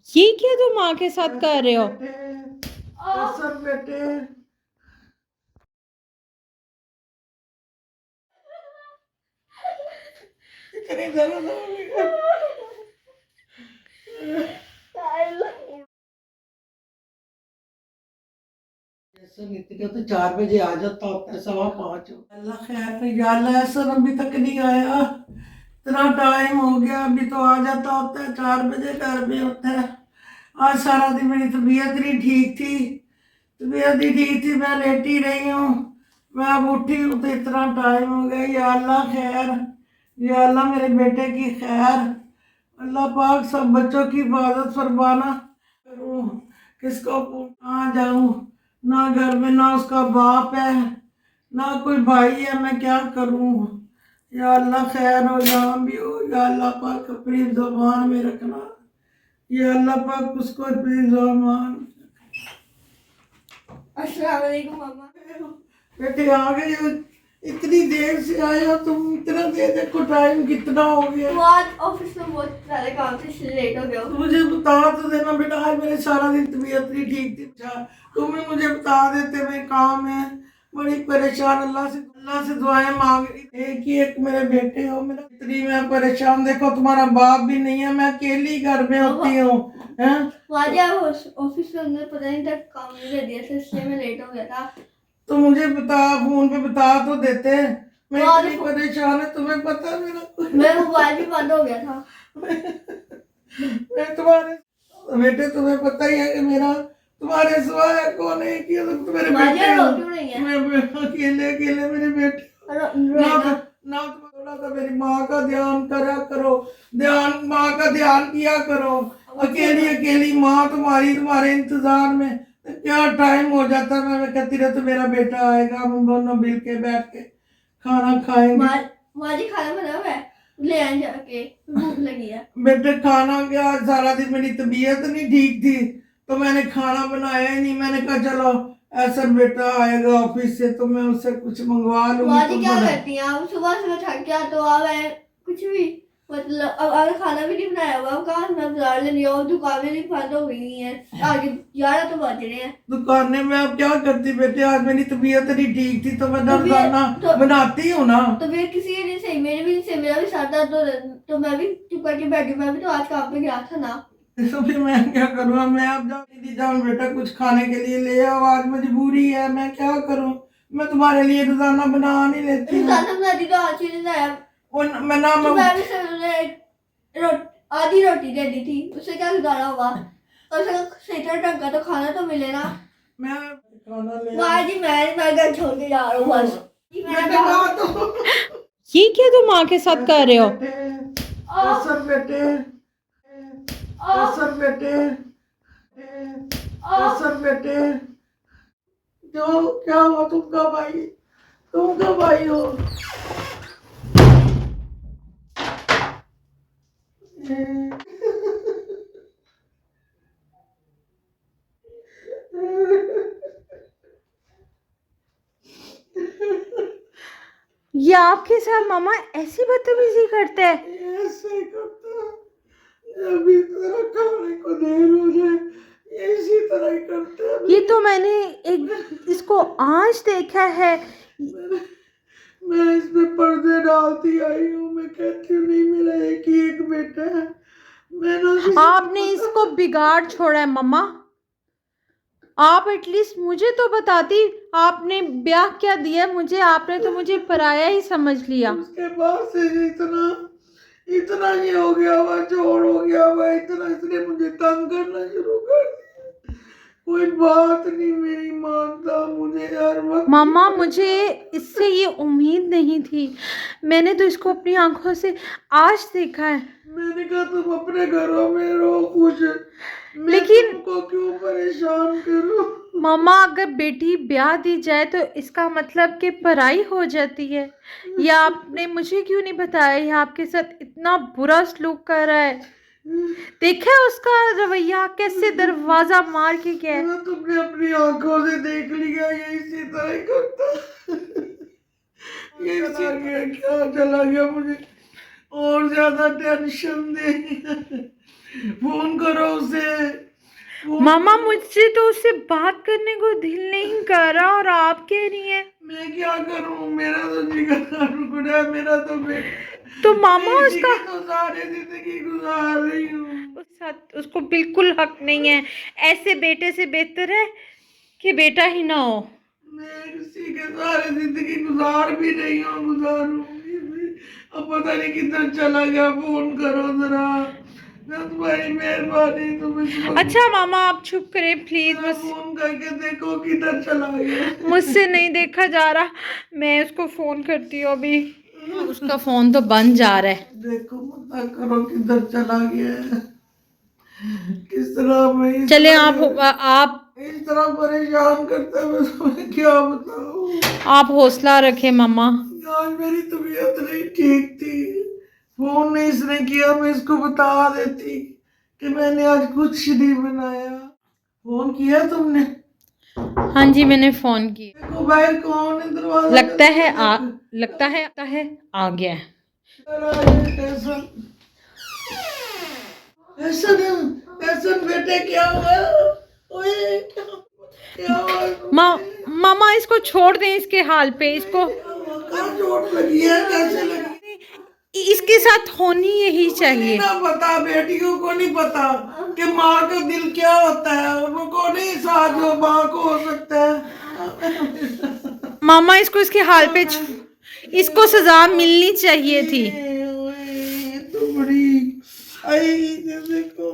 ये क्या तुम माँ के साथ कर रहे हो? सब बेटे इतनी दर्द हो रही है। जैसे नित्य तो 4 बजे आ जाता होता है, 4:15 अल्लाह खैर या अल्लाह, सर अभी तक नहीं आया। इतना टाइम हो गया, अभी तो आ जाता होता है, 4 बजे घर में होता है। आज सारा दिन मेरी तबीयत नहीं ठीक थी, तबीयत ही ठीक थी, मैं लेटी रही हूँ। मैं अब उठी हूँ तो इतना टाइम हो गया। या अल्लाह खैर, या अल्लाह मेरे बेटे की खैर, अल्लाह पाक सब बच्चों की हिफाजत फरमाना। करूँ किसको कहाँ जाऊँ, ना घर में ना उसका बाप है ना कोई भाई है, मैं क्या करूँ। या अल्लाह खैर हो, जहाँ भी हो, या अल्लाह पाक अपनी ज़ुबान में रखना। या अल्लाह पाक उसको अपनी ज़ुबान। अस्सलाम वालेकुम मामा। बेटे आ गए हो, इतनी देर से आए हो तुम, इतना देर, देखो टाइम कितना हो गया। वो आज ऑफिस में बहुत सारे काम से इसलिए लेट हो गया। मुझे बता तो देना बेटा, आज मेरे सारा दिन तबीयत नहीं ठीक थी। अच्छा तुम्हें मुझे बता देते, मैं काम है, बड़ी परेशान, अल्लाह से दुआएं मांग रही। एक ही एक मेरे बेटे हो मेरा, इतनी मैं परेशान। देखो तुम्हारा बाप भी नहीं है, मैं अकेली घर में होती हूँ। ऑफिस में उन्होंने पता नहीं तक काम नहीं दे दिया था, इसलिए मैं लेट हो गया था। तो मुझे बता, फोन पे बता तो देते, मैं इतनी परेशान है, तुम्हें पता है मेरा मेरा मोबाइल भी बंद हो गया था। मैं तुम्हारे बेटे, तुम्हें पता ही है कि मेरा तुम्हारे सिवाय कौन है कि मेरे बेटे हो। मैं अकेले अकेले मेरे बेटे, ना तुम थोड़ा सा मेरी माँ का ध्यान करा करो, ध्यान माँ का ध्यान किया करो। अकेली अकेली माँ तुम्हारी, तुम्हारे इंतजार में क्या टाइम हो जाता है। मैं कहती रहती मेरा बेटा आएगा, हम दोनों मिल के बैठ के खाना खाएंगे। माजी खाना बना हुआ है, ले आए जाके, भूख लगी है। बेटे खाना क्या, सारा दिन मेरी तबीयत नहीं ठीक थी तो मैंने खाना बनाया ही नहीं। मैंने कहा चलो ऐसा बेटा आएगा ऑफिस से तो मैं उससे कुछ मंगवा लूंगी। माजी क्या करती हैं आप? सुबह सुबह थक गया तो आप कुछ भी, मतलब अब आगे खाना भी नहीं बनाया हुआ, कहाँ से मैं बाजार ले लिया, दुकानें भी बंद हो गई हैं, आगे 11 तो बज रहे हैं। दुकानें में अब क्या करती बेटे, आज मेरी तबीयत नहीं ठीक थी तो मैं रोजाना बनाती हूँ ना। तो फिर किसी के नहीं सही, मेरे भी नहीं सही, मेरा भी सर दर्द हो रहा, तो मैं भी चुप करके बैठी। मैं भी तो आज काम पे गया था ना। तो फिर मैं क्या करूँ, मैं अब दीदी जाऊँ बेटा कुछ खाने के लिए ले आओ, आज मजबूरी है, मैं क्या करूँ। मैं तुम्हारे लिए रोजाना बना नहीं लेती हूँ। रोजाना बनाती तो आज ही नहीं लाया। मैं ना तो मैं भी आधी रोटी दे दी थी, उससे क्या गुजारा होगा। और सही तरह ढंग का तो खाना तो मिले ना। मैं खाना ले माँ जी मैं घर छोड़ के जा रहा हूँ बस। ये क्या तुम माँ के साथ कर रहे हो? सब बेटे, सब बेटे, सब बेटे, जो क्या हुआ, तुम कब आई, तुम कब आई हो। ये आपके साथ मामा ऐसी बदतमीजी करते हैं? ऐसे करता, जब इस तरह खाने को देर हो जाए ये इसी तरह ही करते हैं। ये तो मैंने एक इसको आज देखा है। मैं इसमें पर्दे डालती आई हूँ, मैं कहती हूँ नहीं मेरा एक ही एक बेटा है। आपने इसको बिगाड़ छोड़ा है मम्मा। आप एटलीस्ट मुझे तो बताती, आपने ब्याह क्या दिया मुझे, आपने तो मुझे पराया ही समझ लिया। उसके बाद से इतना इतना ये हो गया हुआ, जोर हो गया हुआ इतना, इसने मुझे तंग करना शुरू कर दिया। कोई बात नहीं मेरी मानता, मुझे हर वक्त। मामा मुझे इससे ये उम्मीद नहीं थी, मैंने तो इसको अपनी आंखों से आज देखा है। मैंने कहा तुम अपने घरों में रहो खुश, लेकिन तुमको क्यों परेशान करूं। मामा अगर बेटी ब्याह दी जाए तो इसका मतलब कि पराई हो जाती है। या आपने मुझे क्यों नहीं बताया ये आपके साथ इतना बुरा सलूक कर रहा है? देखा है उसका रवैया कैसे दरवाजा मार के गया है। तुमने अपनी आंखों से देख लिया, ये इसी तरह ही करता। ये चला गया, क्या चला गया, मुझे और ज्यादा टेंशन दे। फोन करो उसे। मामा मुझसे तो उससे बात करने को दिल नहीं कर रहा और आप कह रही हैं। मैं क्या करूं, मेरा तो जिगर का टुकड़ा है, मेरा तो बेटा। तो मामा मैं इसी उसका की तो सारी जिंदगी गुजार रही हूँ। उसको बिल्कुल हक नहीं है। ऐसे बेटे से बेहतर है कि बेटा ही ना हो। मैं इसी के सारी जिंदगी गुजार भी रही हूँ, गुजारूंगी भी। अब पता नहीं किधर चला गया, फोन करो जरा। तुम्हारी मेहरबानी, तुम इस वक्त अच्छा मामा आप चुप करें प्लीज, जरा बस फोन करके देखो किधर चला गया। मुझसे नहीं देखा जा रहा। मैं उसको फोन करती हूँ अभी। उसका फोन तो बंद जा रहा है। देखो पता करो किधर चला गया है। किस तरह मैं इस चले तरह आप इस तरह परेशान करता है, मैं तुम्हें क्या बताऊं। आप हौसला रखें मामा। आज मेरी तबीयत नहीं ठीक थी, फोन नहीं इसने किया, मैं इसको बता देती कि मैंने आज कुछ नहीं बनाया। फोन किया तुमने? हाँ जी मैंने फोन किया। देखो बाहर कौन है, दरवाजा लगता है देखो। आ गया है। ऐसन ऐसन बेटे क्या हुआ? ओए क्या हुआ मा, तुम्हें? मामा इसको छोड़ दें इसके हाल पे। इसको कहाँ चोट लगी है, कैसे लगी? इसके साथ होनी यही नहीं चाहिए। ना पता, बेटियों को नहीं पता कि माँ का दिल क्या होता है, उनको नहीं साथ जो माँ को हो सकता है। मामा इसको इसके हाल पे इसको सजा मिलनी चाहिए थी। ओए, तो बड़ी आई देखो।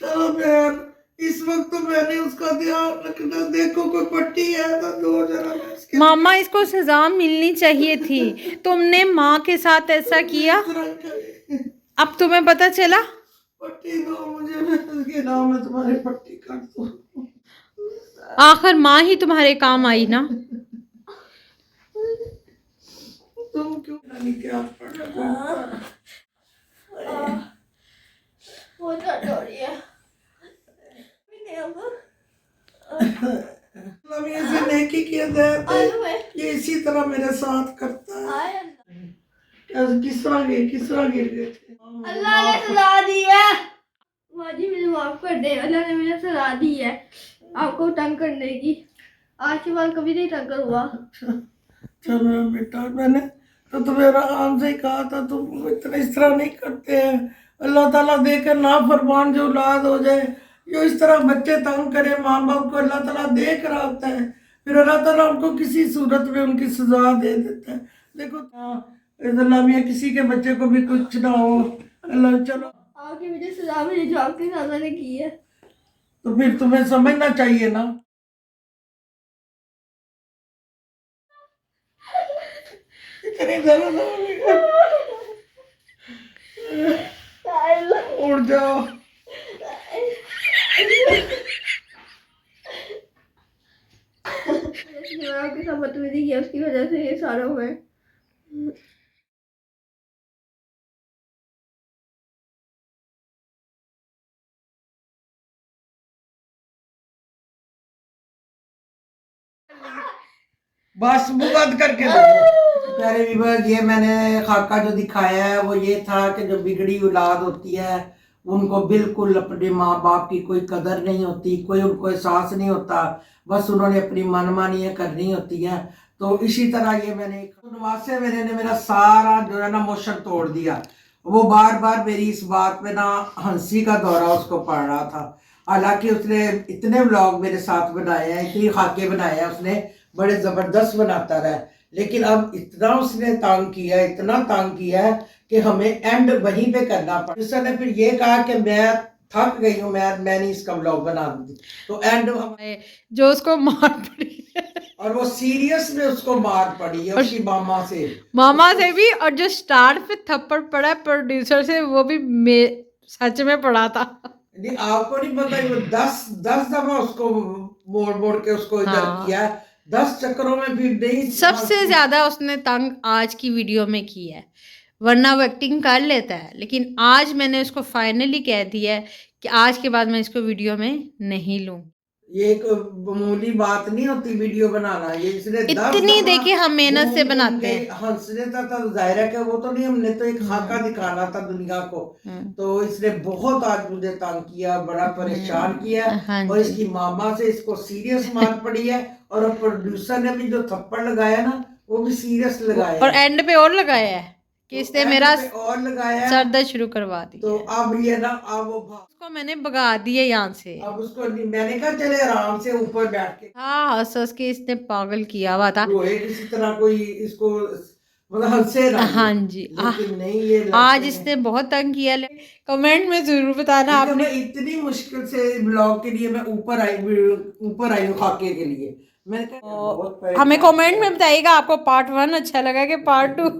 चलो बहन, इस वक्त तो मैंने उसका ध्यान रखना। देखो कोई पट्टी है तो दो जरा मैं इसके मामा इसको सजा मिलनी चाहिए थी। तुमने माँ के साथ ऐसा किया, इस तरह करे। अब तुम्हें पता चला। पट्टी दो मुझे, मैं इसके नाम में तुम्हारी पट्टी काट दूं। आखिर माँ ही तुम्हारे काम आई ना। तुम क्यों नहीं क्या पढ़ रहे हो? वो दर्द हो रही है। नहीं अब मतलब ये से नेकी किया जाए आलू है। ये इसी तरह मेरे साथ करता है। आया किस तरह गिर गए थे? अल्लाह ने सजा दी है। माजी मुझे माफ कर दे, अल्लाह ने मुझे सजा दी है आपको तंग करने की। आज के बाद कभी नहीं तंग हुआ। चलो बेटा, मैंने तो तुम्हें आराम से ही कहा था, तुम इतना इस तरह नहीं करते हैं। अल्लाह ताला देकर ना फरमान जो औलाद हो जाए, जो इस तरह बच्चे तंग करे माँ बाप को, अल्लाह ताला देख रहा होता है। फिर अल्लाह ताला उनको किसी सूरत में उनकी सजा दे देता है। देखो अल्लाह मियाँ किसी के बच्चे को भी कुछ ना हो। अल्लाह चलो, आपकी मुझे सजा मिली जो आपके साथ मैंने की है। तो फिर तुम्हें समझना चाहिए ना। इतनी दर्द हो रही है। उड़ जाओ। जो आपके साथ बदतमीजी की उसकी वजह से ये सारा हुआ है। बस मुंह बंद करके दो। प्यारे व्यूअर्स, ये मैंने खाका जो दिखाया है वो ये था कि जो बिगड़ी औलाद होती है उनको बिल्कुल अपने माँ बाप की कोई कदर नहीं होती, कोई उनको एहसास नहीं होता, बस उन्होंने अपनी मनमानियाँ करनी होती हैं। तो इसी तरह ये मैंने नवाज से मेरे ने मेरा सारा जो है ना मोशन तोड़ दिया। वो बार बार मेरी इस बात पे ना हंसी का दौरा उसको पड़ रहा था। हालांकि उसने इतने व्लॉग मेरे साथ बनाए हैं, इतनी खाके बनाए हैं उसने, बड़े ज़बरदस्त बनाता रहा, लेकिन अब इतना उसने तंग किया है, इतना तंग किया है कि हमें एंड वहीं पे करना पड़ा। उसने फिर ये कहा कि मैं थक गई हूँ, मैं नहीं इसका व्लॉग बना दूंगी। तो एंड जो उसको मार पड़ी है और वो सीरियस में उसको मार पड़ी है उसकी मामा से भी, और जो स्टार पे थप्पड़ पड़ा प्रोड्यूसर से वो भी सच में पड़ा था। नहीं आपको नहीं पता, वो 10 दफा उसको मोड़ मोड़ के उसको इधर हाँ। किया, 10 चक्करों में भी नहीं। सबसे ज्यादा उसने तंग आज की वीडियो में किया है, वरना वो एक्टिंग कर लेता है। लेकिन आज मैंने उसको फाइनली कह दिया है कि आज के बाद मैं इसको वीडियो में नहीं लूँ। ये एक मामूली बात नहीं होती वीडियो बनाना, ये इसने 10 इतनी दफा देखिए हम मेहनत से घूम घूम बनाते के हैं। हंसने था जाहिर है कि वो तो नहीं, हमने तो एक खाका दिखाना था दुनिया को। तो इसने बहुत आज मुझे तंग किया, बड़ा परेशान किया। हाँ और जी। इसकी मामा से इसको सीरियस मार पड़ी है, और प्रोड्यूसर ने भी जो थप्पड़ लगाया ना वो भी सीरियस लगाया और है। एंड पे और लगाया है कि तो इसने एंड मेरा पे और लगाया है। सर दर्द शुरू करवा तो दिया है। अब ये ना, अब वो उसको मैंने भगा दिया यहाँ से। अब उसको मैंने कहा चले आराम से ऊपर बैठ के हाँ, हंस हंस के इसने पागल किया हुआ था। रोए किसी तरह, कोई इसको मतलब हंसे ना ये। हाँ जी। लेकिन नहीं, ये आज लड़के इसने बहुत तंग किया। कमेंट में जरूर बताना देखो, आपने। मैं इतनी मुश्किल से ब्लॉग के लिए मैं ऊपर आई हूँ खाके के लिए। मैंने कहा बहुत हमें परेशान कमेंट किया। में बताइएगा आपको पार्ट 1 अच्छा लगा कि पार्ट 2।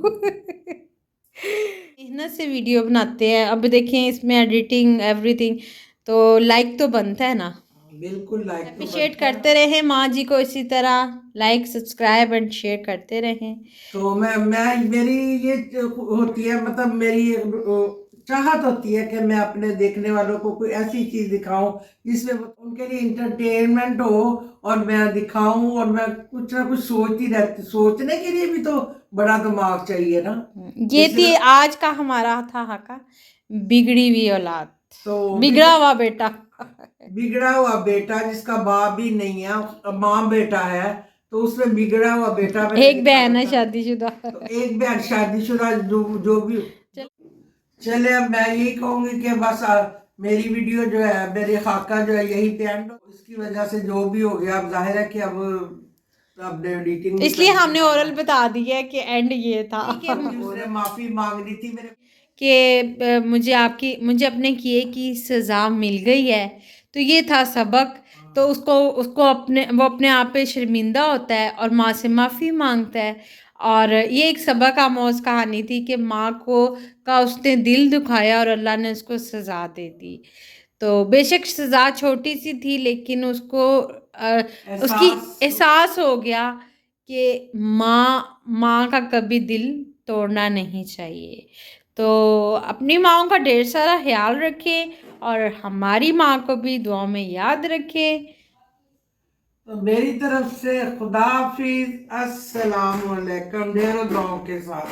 मेहनत से वीडियो बनाते हैं। अब देखें इसमें एडिटिंग एवरीथिंग, तो लाइक तो बनता है ना। बिल्कुल लाइक तो अप्रिशिएट बनता है। करते रहें माँ जी को, इसी तरह लाइक सब्सक्राइब एंड शेयर करते रहें। तो मैं मेरी ये होती है, मतलब मेरी चाहत होती है कि मैं अपने देखने वालों को कोई ऐसी चीज दिखाऊं जिसमें उनके लिए इंटरटेनमेंट हो, और मैं दिखाऊं, और मैं कुछ ना कुछ सोचती रहती। सोचने के लिए भी तो बड़ा दिमाग चाहिए ना। ये जैसे थी आज का हमारा था हका बिगड़ी हुई औलाद, तो बिगड़ा हुआ बेटा। बिगड़ा हुआ बेटा जिसका बाप भी नहीं है, माँ बेटा है, तो उसमें बिगड़ा हुआ बेटा मैंने एक लिखा बहन है था। शादीशुदा। तो एक बहन शादीशुदा, जो भी चले। अब मैं यही कहूंगी कि बस मेरी वीडियो जो है, मेरे खाका जो है यही पे एंड। इसकी वजह से जो भी हो गया, अब जाहिर है कि अब एडिटिंग इसलिए हमने ओरल बता दिया है कि एंड ये था उसने माफी मांगनी थी मेरे। कि मुझे अपने किए की सज़ा मिल गई है, तो ये था सबक। तो उसको उसको वो अपने आप पे शर्मिंदा होता है और माँ से माफ़ी मांगता है। और ये एक सबक आमोज़ कहानी थी कि माँ को का उसने दिल दुखाया और अल्लाह ने उसको सज़ा दे दी। तो बेशक सज़ा छोटी सी थी, लेकिन उसको उसकी एहसास हो गया कि माँ का कभी दिल तोड़ना नहीं चाहिए। तो अपनी माँओं का ढेर सारा ख्याल रखें और हमारी माँ को भी दुआ में याद रखें। तो मेरी तरफ से खुदा हाफिज, अस्सलाम वालेकुम, ढेरों दुआओं के साथ।